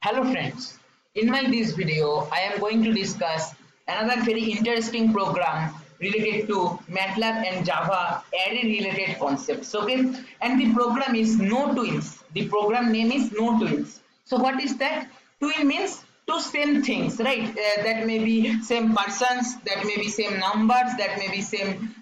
Hello friends, in my this video I am going to discuss another very interesting program related to MATLAB and Java array related concepts. Okay, and the program is no twins. The program name is no twins. So what is that? Twin means two same things, right? That may be same persons, that may be same numbers, that may be same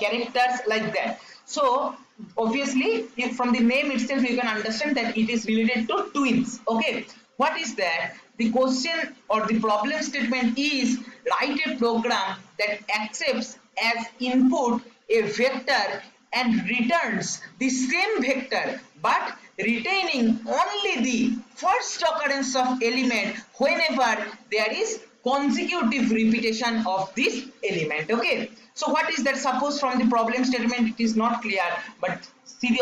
characters, like that. So obviously from the name itself you can understand that it is related to twins. Okay, what is that? The question or the problem statement is write a program that accepts as input a vector and returns the same vector but retaining only the first occurrence of element whenever there is consecutive repetition of this element. Okay, so what is that? Suppose from the problem statement it is not clear, but see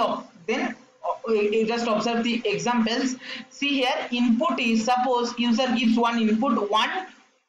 then you just observe the examples. See here, input is, suppose user gives one input 1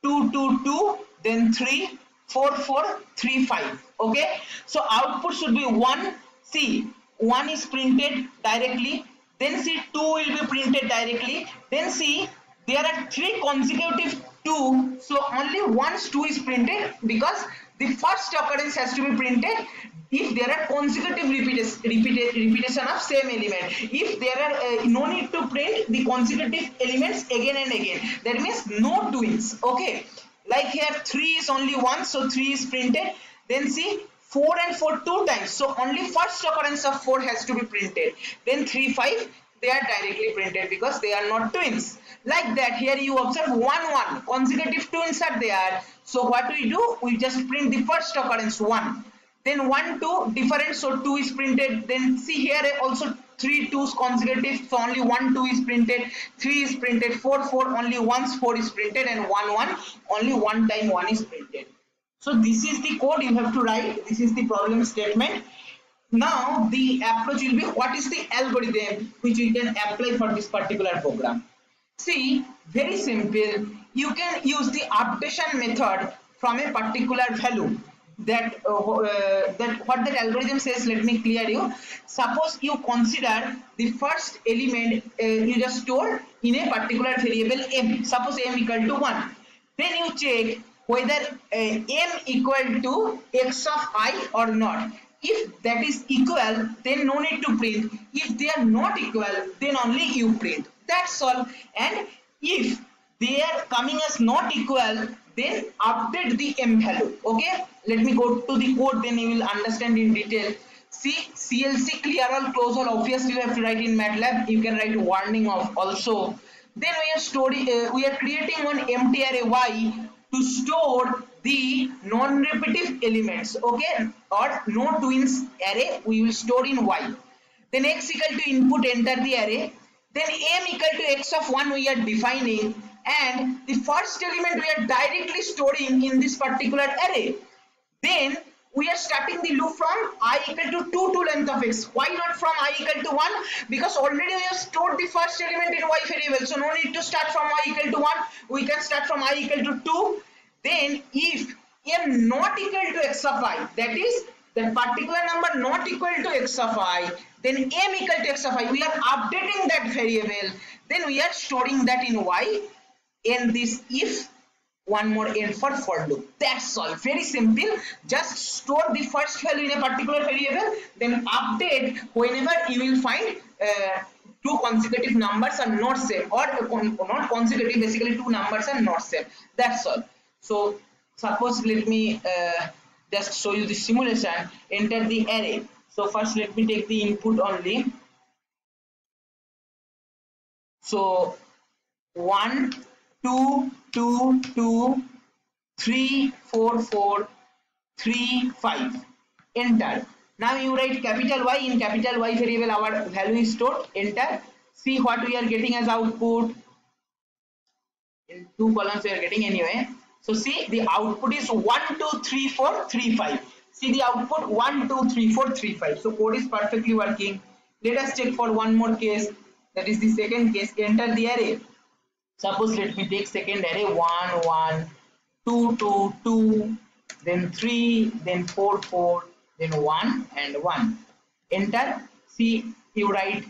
2 2 2, then 3 4 4 3 5. Okay, so output should be 1. See, 1 is printed directly, then see 2 will be printed directly, then see there are 3 consecutive 2, so only once 2 is printed because the first occurrence has to be printed if there are consecutive repetition of same element. If there are no need to print the consecutive elements again and again, that means no twins. Okay, like here 3 is only 1, so 3 is printed, then see 4 and 4 2 times, so only first occurrence of 4 has to be printed, then 3 5 they are directly printed because they are not twins. Like that, here you observe 1 1 consecutive twins are there, so what we do, we just print the first occurrence 1, then 1 2 different, so 2 is printed, then see here also 3 2's consecutive, so only 1 2 is printed, 3 is printed, 4 4 only once 4 is printed, and 1 1 only one time 1 is printed. So this is the code you have to write, this is the problem statement. Now the approach will be, what is the algorithm which we can apply for this particular program? See, very simple, you can use the updation method from a particular value. That what that algorithm says, let me clear you. Suppose you consider the first element you just store in a particular variable m, suppose m equal to 1, then you check whether m equal to x of I or not. If that is equal, then no need to print. If they are not equal, then only you print. That's all. And if they are coming as not equal, then update the m value. Okay, let me go to the code, then you will understand in detail. See, CLC clear all close all, obviously you have to write in MATLAB. You can write warning of also. Then we are creating one empty array y to store the non-repetitive elements. Okay, or no twins array we will store in y. Then x equal to input, enter the array, then m equal to x of 1 we are defining, and the first element we are directly storing in this particular array. Then we are starting the loop from I equal to 2 to length of x. Why not from I equal to 1? Because already we have stored the first element in y variable, so no need to start from I equal to 1. We can start from I equal to 2. Then if m not equal to x of I, that is that particular number not equal to x of I, then m equal to x of I, we are updating that variable, then we are storing that in y, and this if one more end for loop. That's all, very simple. Just store the first value in a particular variable, then update whenever you will find two consecutive numbers are not same, or not consecutive, basically two numbers are not same. That's all. So suppose let me just show you the simulation. Enter the array. So first let me take the input only. So 1 2 2 2 3 4 4 3 5. Enter. Now you write capital Y. In capital Y variable our value is stored. Enter. See what we are getting as output. In 2 columns we are getting anyway. So see, the output is 1 2 3 4 3 5. See the output 1 2 3 4 3 5. So code is perfectly working. Let us check for one more case. That is the second case. Enter the array. Suppose let me take second array 1 1 2 2 2, then 3, then 4 4, then 1 and 1. Enter. See, you write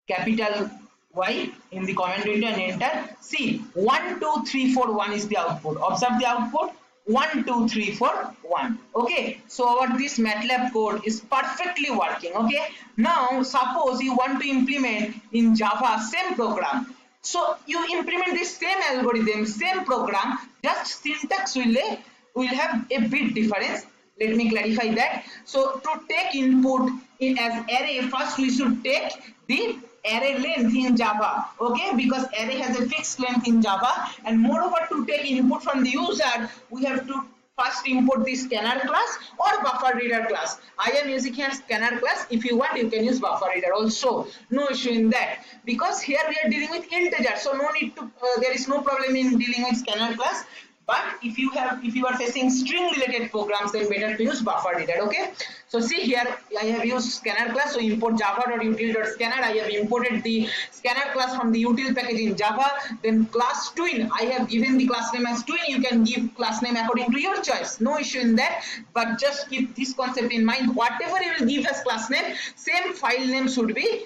capital Y in the comment window and enter. See, 1 2 3 4 1 is the output. Observe the output. 1 2 3 4 1. Okay, so our this MATLAB code is perfectly working. Okay, now suppose you want to implement in Java same program. So you implement this same algorithm, same program, just syntax will have a bit difference. Let me clarify that. So to take input in as array, first we should take the array length in Java. Okay, because array has a fixed length in Java, and moreover to take input from the user, we have to first import the scanner class or buffer reader class. I am using here scanner class. If you want, you can use buffer reader also. No issue in that, because here we are dealing with integer, so no need to. There is no problem in dealing with scanner class. But if you are facing string related programs, then better to use buffer reader. Okay, so see here I have used scanner class, so import java.util.scanner. I have imported the scanner class from the util package in Java. Then class twin, I have given the class name as twin. You can give class name according to your choice, no issue in that, but just keep this concept in mind. Whatever you will give as class name, same file name should be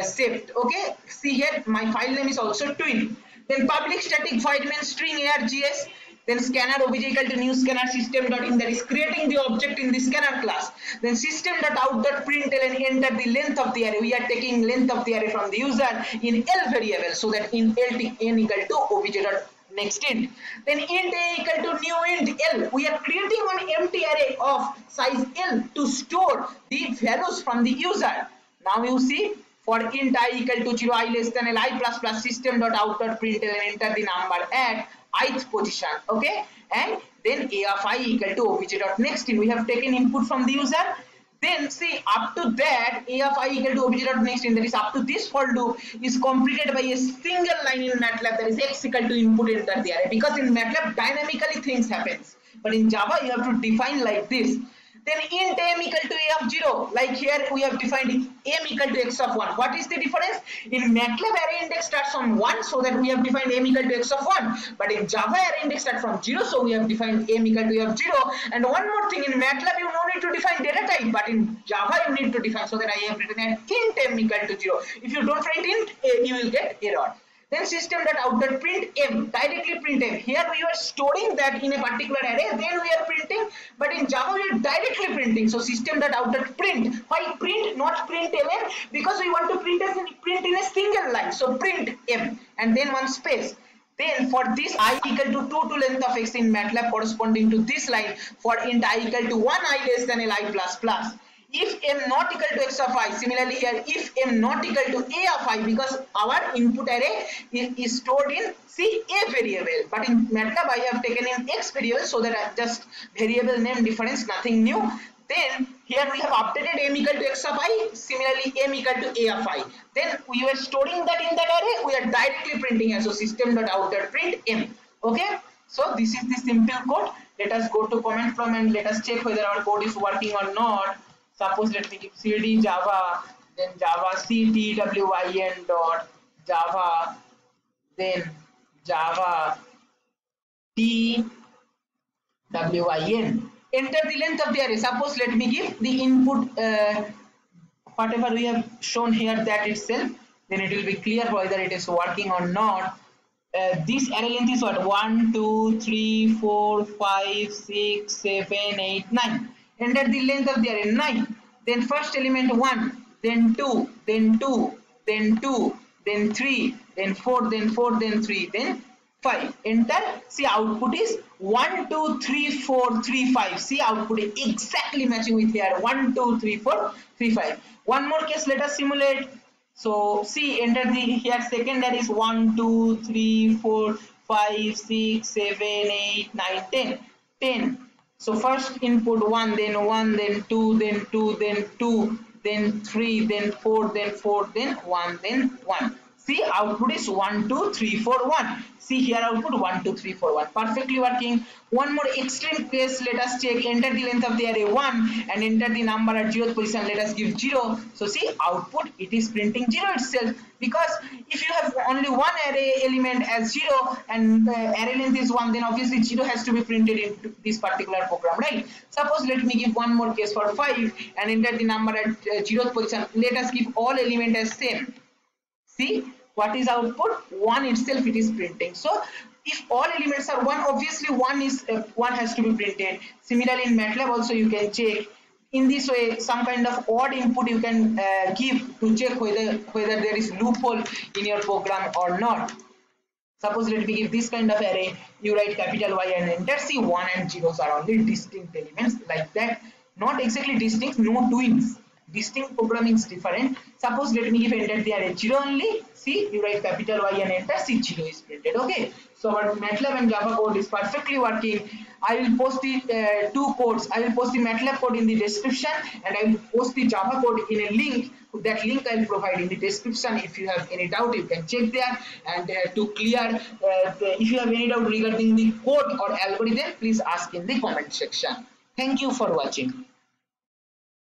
saved. Okay, see here my file name is also twin. Then public static void main string args. Then scanner obj equal to new scanner system dot in, that is creating the object in the scanner class. Then system dot out dot println and enter the length of the array. We are taking length of the array from the user in L variable, so that in L n equal to obj dot next int. Then int a equal to new int L. We are creating one empty array of size L to store the values from the user. Now you see, for int I equal to 0, I less than L, I plus plus system dot out dot println and enter the number at ith position. Okay, and then a of I equal to obj dot next in. We have taken input from the user. Then see, up to that a of I equal to obj dot next in, that is up to this for loop is completed by a single line in MATLAB, that is x equal to input enter the array. Because in MATLAB dynamically things happens, but in Java you have to define like this. Then int m equal to a of 0, like here we have defined m equal to x of 1. What is the difference? In MATLAB array index starts from 1, so that we have defined m equal to x of 1, but in Java array index starts from 0, so we have defined m equal to a of 0. And one more thing, in MATLAB you don't need to define data type, but in Java you need to define, so that I have written an int m equal to 0. If you don't write int, you will get error. Then system dot out dot print m, directly print m. Here we are storing that in a particular array, then we are printing, but in Java we are directly printing. So system dot out dot print. Why print, not print ln? Because we want to print in a single line. So print m and then one space. Then for this I equal to 2 to length of x in MATLAB corresponding to this line, for int I equal to 1 I less than L I plus plus. If m not equal to x of I, similarly here if m not equal to a of I, because our input array is stored in a variable, but in MATLAB I have taken in x variable, so that I just variable name difference, nothing new. Then here we have updated m equal to x of I, similarly m equal to a of I. Then we were storing that in that array, we are directly printing here, so system dot out dot print m. Okay, so this is the simple code. Let us go to comment from and let us check whether our code is working or not. Suppose let me give cd java, then java ctwin dot java, then java twin. Enter the length of the array. Suppose let me give the input whatever we have shown here, that itself, then it will be clear whether it is working or not. This array length is what? 1 2 3 4 5 6 7 8 9. Enter the length of the array 9. Then first element 1, then 2, then 2, then 2, then 3, then 4, then 4, then 3, then 5. Enter. See, output is 1 2 3 4 3 5. See, output is exactly matching with here 1 2 3 4 3 5. One more case, let us simulate. So see, enter the here second, that is 1 2 3 4 5 6 7 8 9 10 10. So first input 1, then 2, then 2, then 2, then 3, then 4, then 4, then 1, then 1. See, output is 1 2 3 4 1. See here output 1 2 3 4 1. Perfectly working. One more extreme case, let us check. Enter the length of the array 1 and enter the number at 0th position. Let us give 0. So see, output it is printing 0 itself, because if you have only one array element as 0 and array length is 1, then obviously 0 has to be printed into this particular program, right? Suppose let me give one more case for 5 and enter the number at 0th position. Let us give all element as same. See, what is output? 1 itself it is printing. So if all elements are 1, obviously 1 has to be printed. Similarly in MATLAB also you can check in this way, some kind of odd input you can give to check whether there is loophole in your program or not. Suppose let me give this kind of array, you write capital Y and enter. See, 1 and 0s are only distinct elements, like that. Not exactly distinct, no twins. Distinct programming is different. Suppose let me give enter the array 0 only. See, you write capital Y and enter. See, 0 is printed. Okay. So our MATLAB and Java code is perfectly working. I will post the two codes. I will post the MATLAB code in the description, and I will post the Java code in a link. That link I will provide in the description. If you have any doubt, you can check there. And to clear, if you have any doubt regarding the code or algorithm, please ask in the comment section. Thank you for watching.